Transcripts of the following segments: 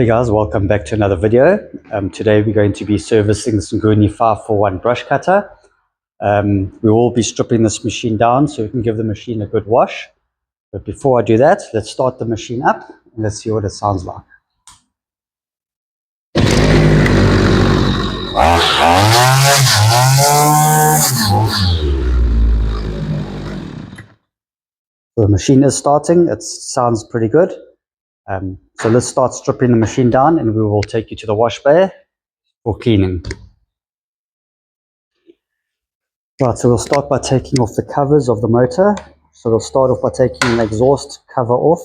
Hey guys, welcome back to another video. Today we're going to be servicing this Nguni 541 brush cutter. We will be stripping this machine down so we can give the machine a good wash. But before I do that, let's start the machine up and let's see what it sounds like. So the machine is starting, it sounds pretty good. So let's start stripping the machine down and we will take you to the wash bay for cleaning. Right, so we'll start by taking off the covers of the motor. So we'll start off by taking the exhaust cover off.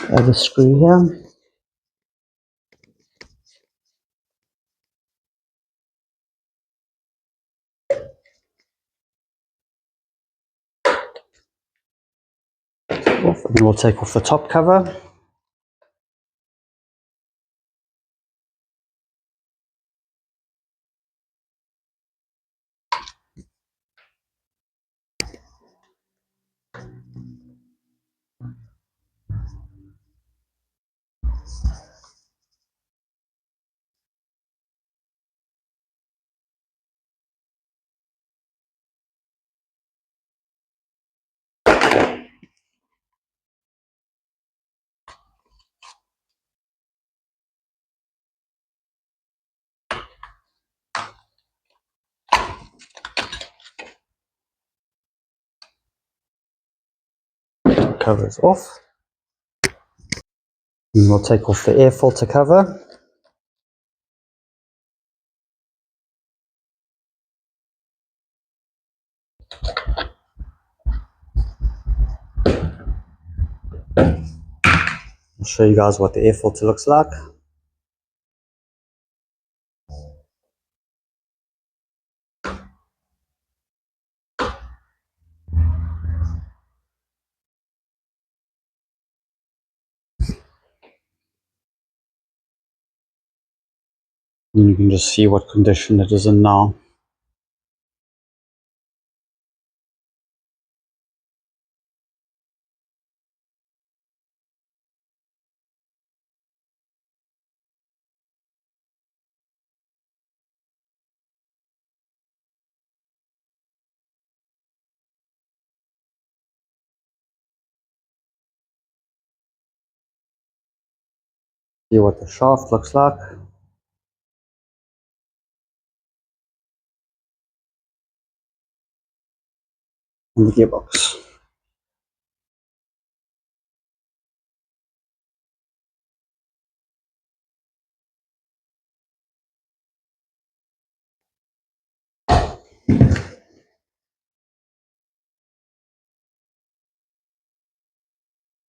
Add a screw here. Off, and then we'll take off the top cover. Cover is off. And we'll take off the air filter cover. I'll show you guys what the air filter looks like. And you can just see what condition it is in now. See what the shaft looks like. And the gearbox.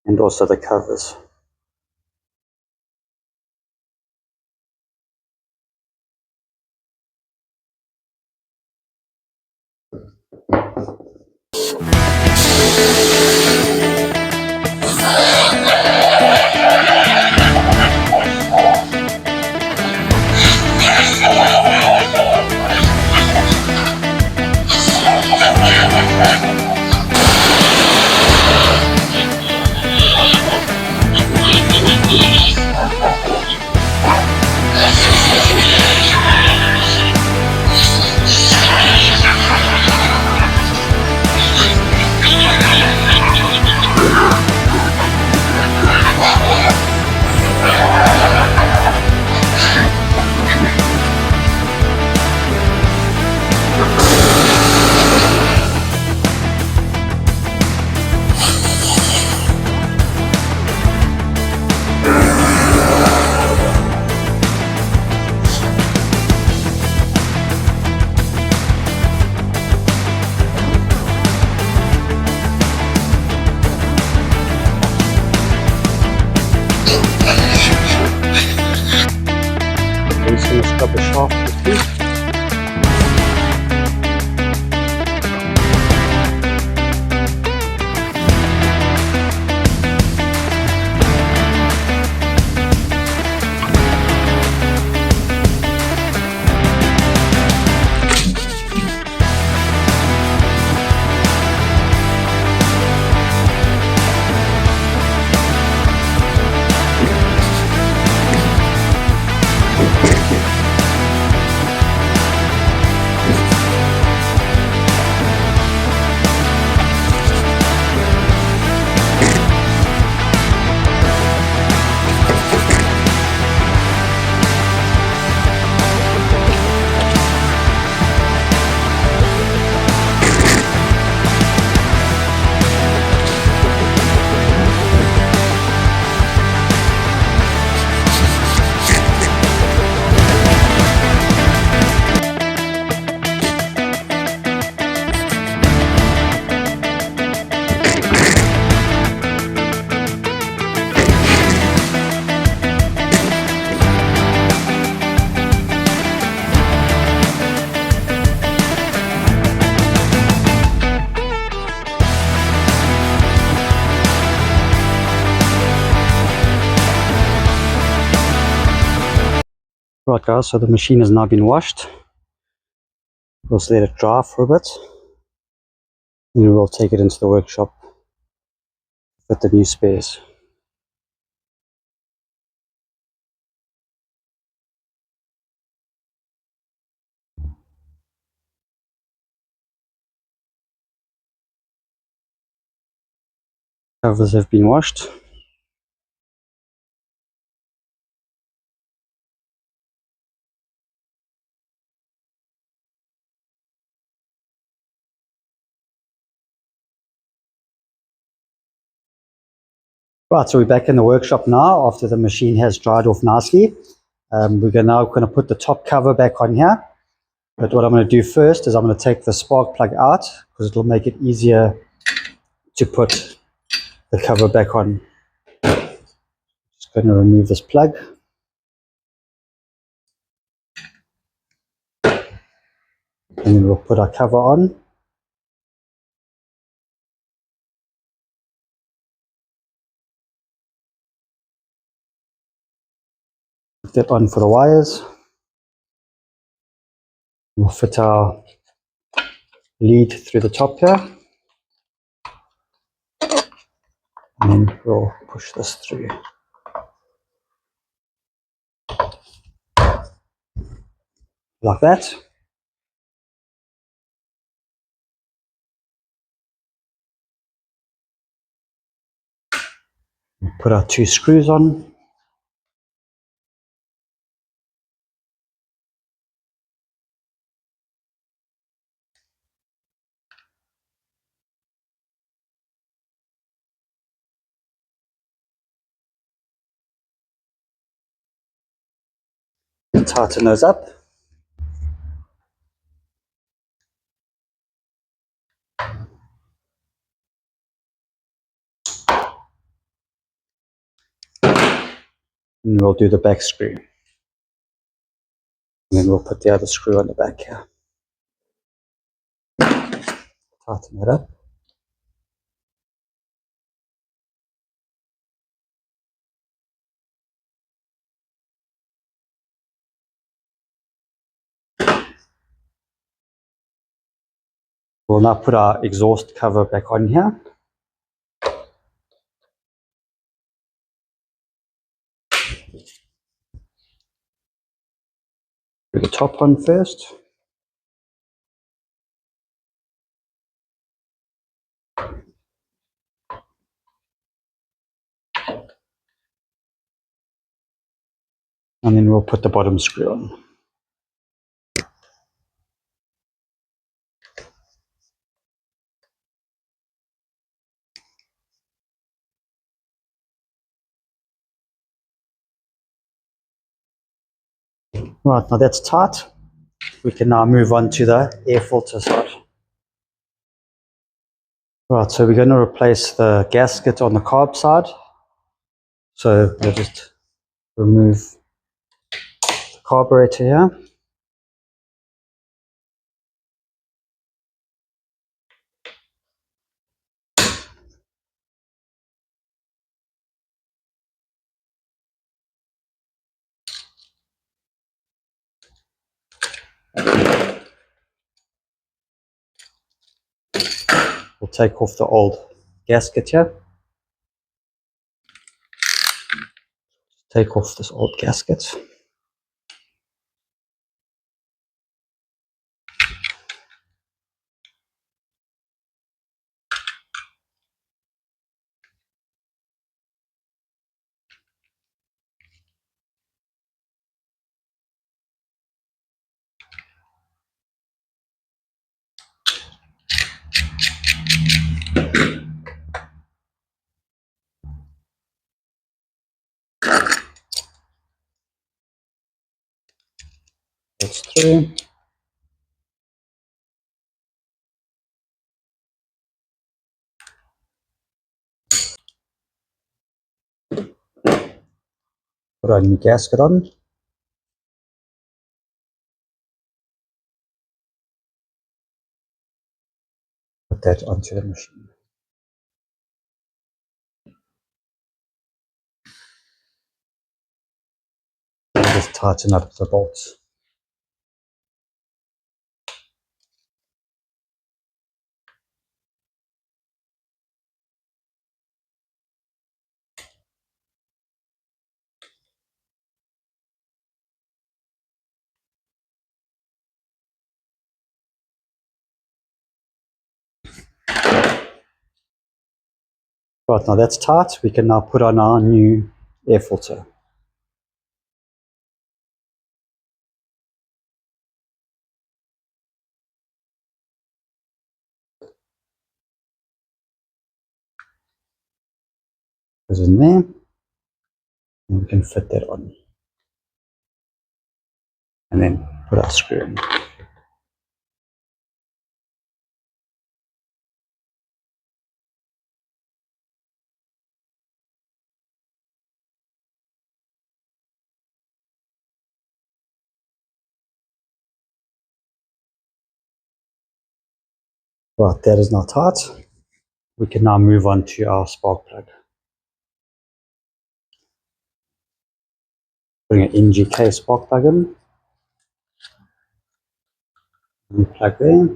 And also the covers. Right guys, so the machine has now been washed. We'll just let it dry for a bit. And we will take it into the workshop with the new spares. Covers have been washed. Right, so we're back in the workshop now after the machine has dried off nicely. We're now going to put the top cover back on here. But what I'm going to do first is I'm going to take the spark plug out because it will make it easier to put the cover back on. Just going to remove this plug. And then we'll put our cover on. Put that on for the wires. We'll fit our lead through the top here. And then we'll push this through. Like that. We'll put our 2 screws on. Tighten those up. And we'll do the back screw. And then we'll put the other screw on the back here. Tighten it up. We'll now put our exhaust cover back on here. Put the top on first. And then we'll put the bottom screw on. Right, now that's tight. We can now move on to the air filter side. Right, so we're going to replace the gasket on the carb side. So we'll just remove the carburetor here. We'll take off the old gasket here. Take off this old gasket. That's through. Put our new gasket on. Put that onto the machine. just tighten up the bolts. Right, now that's tight. We can now put on our new air filter. Goes in there, and we can fit that on. And then put our screw in. Right, that is now tight. We can now move on to our spark plug. Bring an NGK spark plug in. New plug there.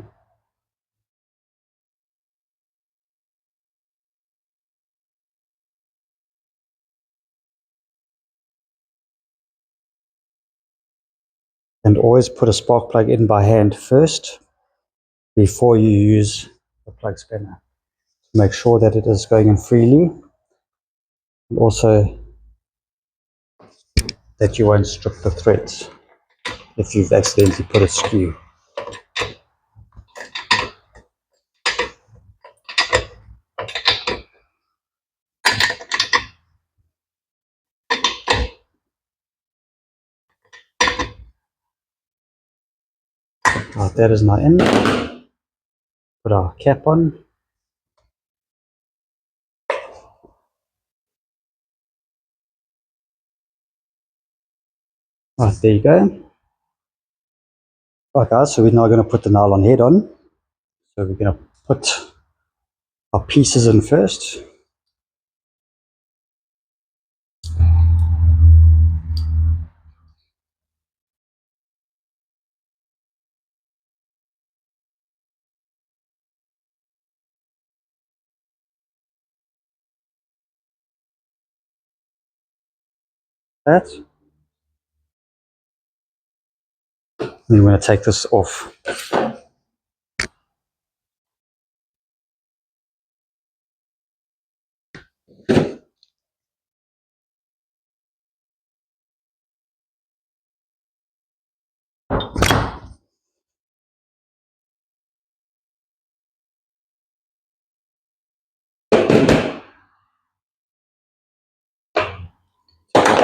And always put a spark plug in by hand first before you use the plug spanner. Make sure that it is going in freely. And also that you won't strip the threads if you've accidentally put a screw. Right, that is now in. Put our cap on. Right, there you go. Right guys, so we're now going to put the nylon head on. So we're going to put our pieces in first. That. Then we're going to take this off.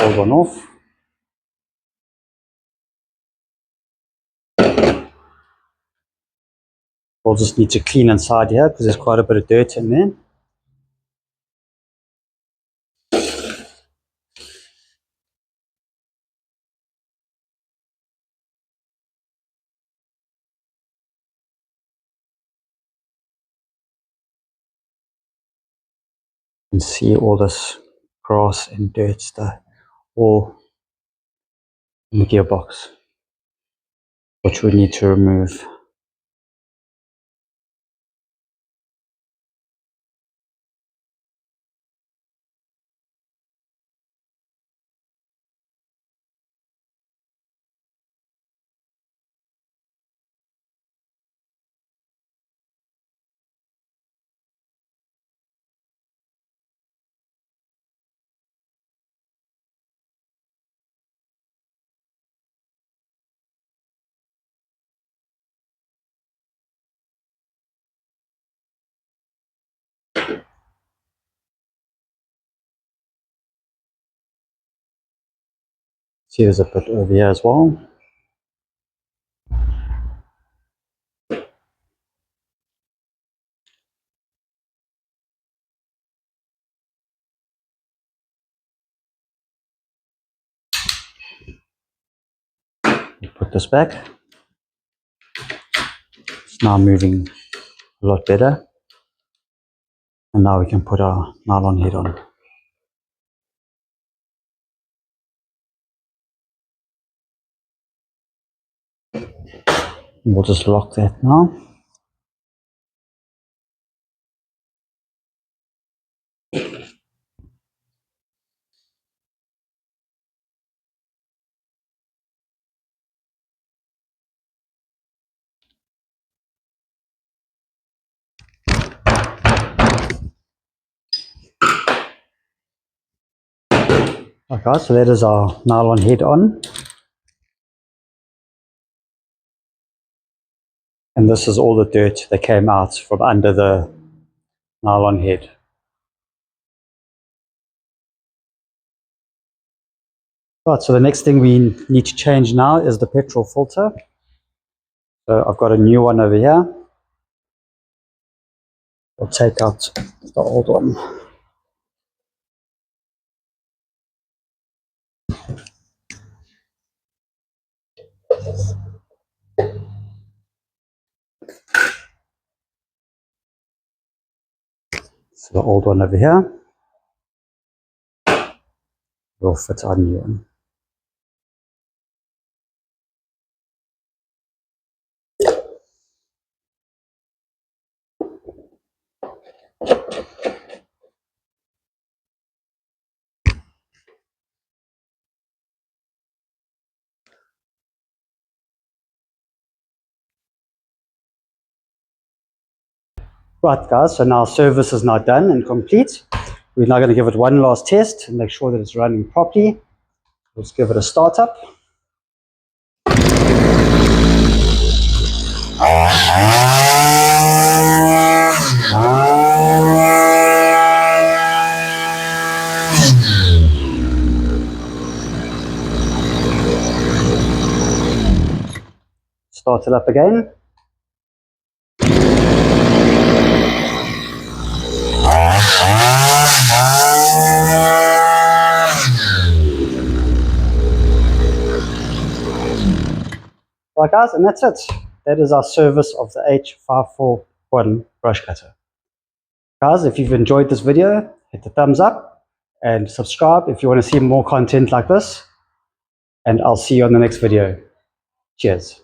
Hold one off. We'll just need to clean inside here because there's quite a bit of dirt in there. You can see all this grass and dirt stuff all in the gearbox, which we need to remove. See, there's a bit over here as well. We'll put this back. It's now moving a lot better. And now we can put our nylon head on. We'll just lock that now. Okay, so that is our nylon head on. And this is all the dirt that came out from under the nylon head. Right, so the next thing we need to change now is the petrol filter. So I've got a new one over here. I'll take out the old one. So the old one over here will fit our new one. Right guys, so now service is now done and complete. We're now going to give it one last test and make sure that it's running properly. Let's give it a start up. Start it up again. Right guys, and that's it. That is our service of the H541 brush cutter. Guys, if you've enjoyed this video, hit the thumbs up and subscribe if you want to see more content like this. And I'll see you on the next video. Cheers.